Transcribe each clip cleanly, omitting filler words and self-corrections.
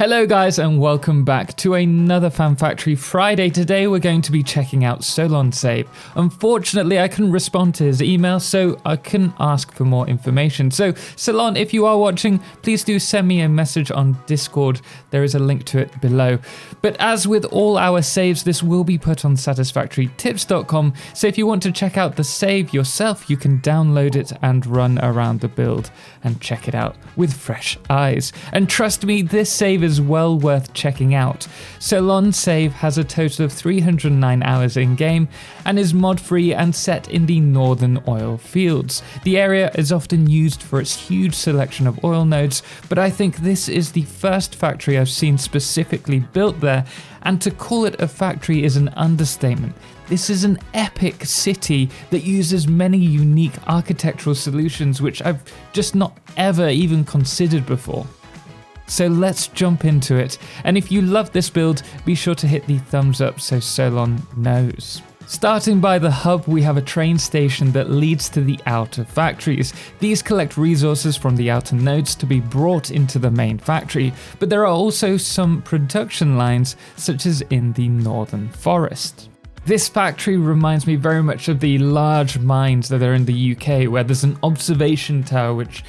Hello guys and welcome back to another Fan Factory Friday. Today we're going to be checking out Solon's save. Unfortunately I couldn't respond to his email, so I couldn't ask for more information. So Solon, if you are watching, please do send me a message on Discord. There is a link to it below. But as with all our saves, this will be put on satisfactorytips.com. So if you want to check out the save yourself, you can download it and run around the build and check it out with fresh eyes. And trust me, this save is well worth checking out. Solon's save has a total of 309 hours in game and is mod free and set in the northern oil fields. The area is often used for its huge selection of oil nodes, but I think this is the first factory I've seen specifically built there, and to call it a factory is an understatement. This is an epic city that uses many unique architectural solutions which I've just not ever even considered before. So let's jump into it, and if you love this build, be sure to hit the thumbs up so Solon knows. Starting by the hub, we have a train station that leads to the outer factories. These collect resources from the outer nodes to be brought into the main factory, but there are also some production lines, such as in the northern forest. This factory reminds me very much of the large mines that are in the UK, where there's an observation tower which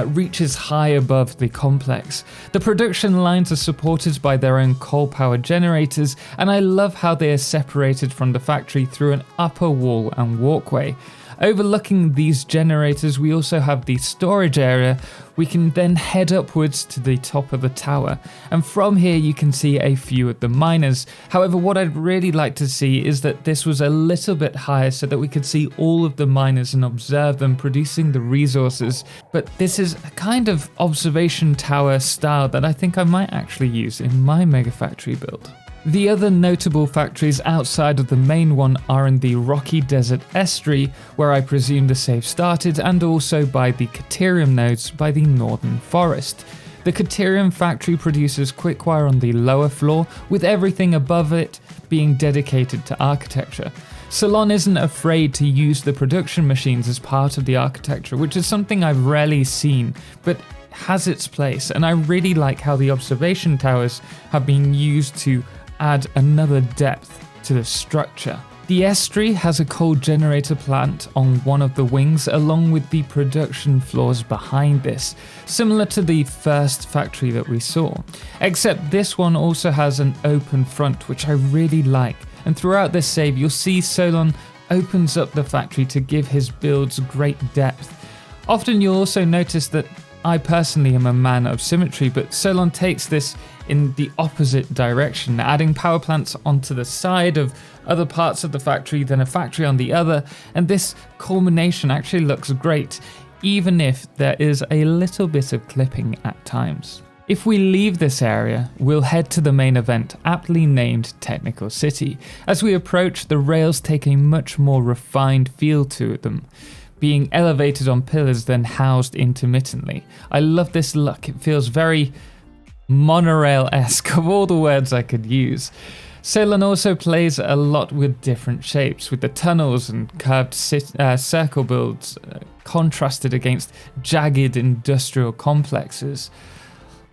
reaches high above the complex. The production lines are supported by their own coal power generators, and I love how they are separated from the factory through an upper wall and walkway. Overlooking these generators, we also have the storage area. We can then head upwards to the top of the tower, and from here you can see a few of the miners. However, what I'd really like to see is that this was a little bit higher so that we could see all of the miners and observe them producing the resources. But this is a kind of observation tower style that I think I might actually use in my mega factory build. The other notable factories outside of the main one are in the rocky desert estuary, where I presume the save started, and also by the Caterium nodes by the northern forest. The Caterium factory produces quickwire on the lower floor, with everything above it being dedicated to architecture. Solon isn't afraid to use the production machines as part of the architecture, which is something I've rarely seen, but has its place, and I really like how the observation towers have been used to add another depth to the structure. The estuary has a coal generator plant on one of the wings, along with the production floors behind this, similar to the first factory that we saw, except this one also has an open front, which I really like. And throughout this save, you'll see Solon opens up the factory to give his builds great depth. Often you'll also notice that I personally am a man of symmetry, but Solon takes this in the opposite direction, adding power plants onto the side of other parts of the factory, then a factory on the other, and this culmination actually looks great, even if there is a little bit of clipping at times. If we leave this area, we'll head to the main event, aptly named Technical City. As we approach, the rails take a much more refined feel to them, being elevated on pillars then housed intermittently. I love this look, it feels very monorail-esque, of all the words I could use. Solon also plays a lot with different shapes, with the tunnels and curved circle builds contrasted against jagged industrial complexes.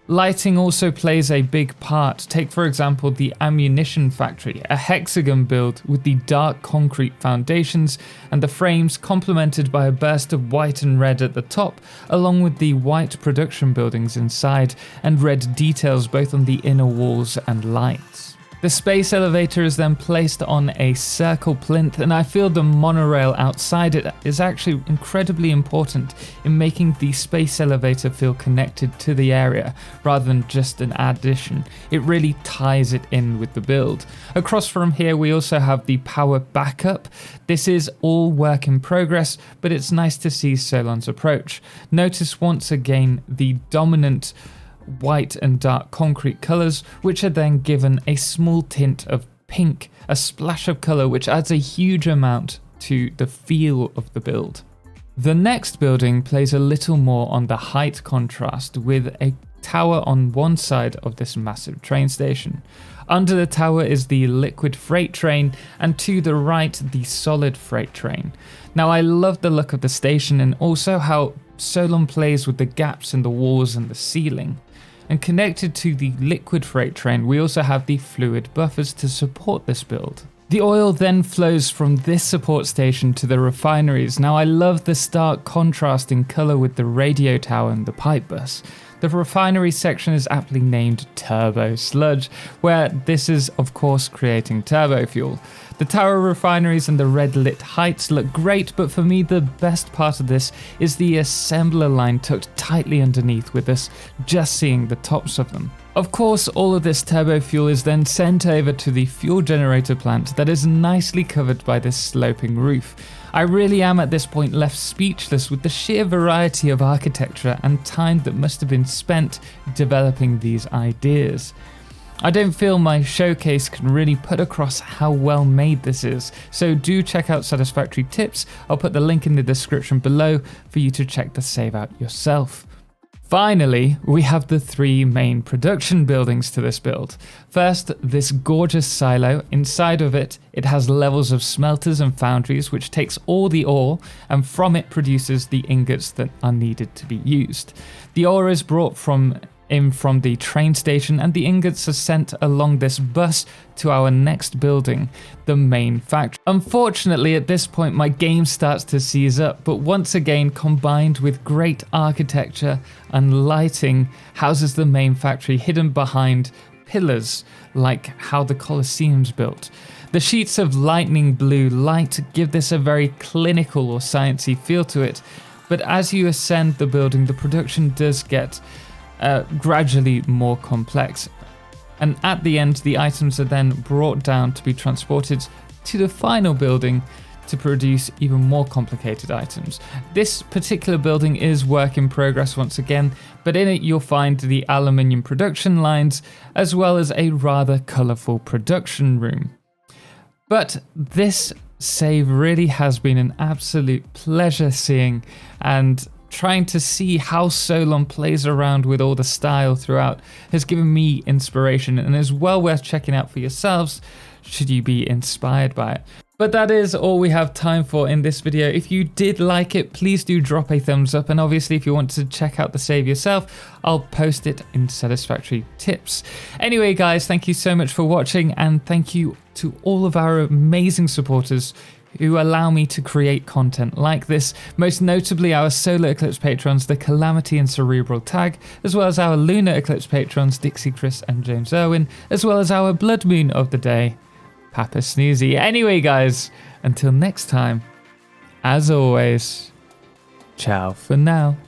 Lighting also plays a big part. Take for example the ammunition factory, a hexagon build with the dark concrete foundations and the frames complemented by a burst of white and red at the top, along with the white production buildings inside and red details both on the inner walls and lights. The space elevator is then placed on a circle plinth, and I feel the monorail outside it is actually incredibly important in making the space elevator feel connected to the area rather than just an addition. It really ties it in with the build. Across from here we also have the power backup. This is all work in progress, but it's nice to see Solon's approach. Notice once again the dominant white and dark concrete colours, which are then given a small tint of pink, a splash of colour which adds a huge amount to the feel of the build. The next building plays a little more on the height contrast, with a tower on one side of this massive train station. Under the tower is the liquid freight train, and to the right the solid freight train. Now I love the look of the station and also how Solon plays with the gaps in the walls and the ceiling. And connected to the liquid freight train, we also have the fluid buffers to support this build. The oil then flows from this support station to the refineries. Now I love the stark contrast in colour with the radio tower and the pipe bus. The refinery section is aptly named Turbo Sludge, where this is of course creating turbo fuel. The tower refineries and the red lit heights look great, but for me the best part of this is the assembler line tucked tightly underneath, with us just seeing the tops of them. Of course, all of this turbo fuel is then sent over to the fuel generator plant that is nicely covered by this sloping roof. I really am at this point left speechless with the sheer variety of architecture and time that must have been spent developing these ideas. I don't feel my showcase can really put across how well made this is, so do check out Satisfactory tips. I'll put the link in the description below for you to check the save out yourself. Finally, we have the 3 main production buildings to this build. First, this gorgeous silo. Inside of it, it has levels of smelters and foundries, which takes all the ore and from it produces the ingots that are needed to be used. The ore is brought from the train station and the ingots are sent along this bus to our next building, the main factory. Unfortunately, at this point my game starts to seize up, but once again, combined with great architecture and lighting, houses the main factory hidden behind pillars like how the Colosseum's built. The sheets of lightning blue light give this a very clinical or sciencey feel to it, but as you ascend the building, the production does get gradually more complex, and at the end the items are then brought down to be transported to the final building to produce even more complicated items. This particular building is work in progress once again, but in it you'll find the aluminium production lines as well as a rather colourful production room. But this save really has been an absolute pleasure seeing and trying to see how Solon plays around with all the style throughout has given me inspiration and is well worth checking out for yourselves should you be inspired by it. But that is all we have time for in this video. If you did like it, please do drop a thumbs up, and obviously if you want to check out the save yourself, I'll post it in Satisfactory tips. Anyway guys, thank you so much for watching, and thank you to all of our amazing supporters who allow me to create content like this, most notably our Solar Eclipse patrons, the Calamity and Cerebral Tag, as well as our Lunar Eclipse patrons, Dixie, Chris and James Irwin, as well as our Blood Moon of the day, Papa Snoozy. Anyway guys, until next time, as always, ciao for now.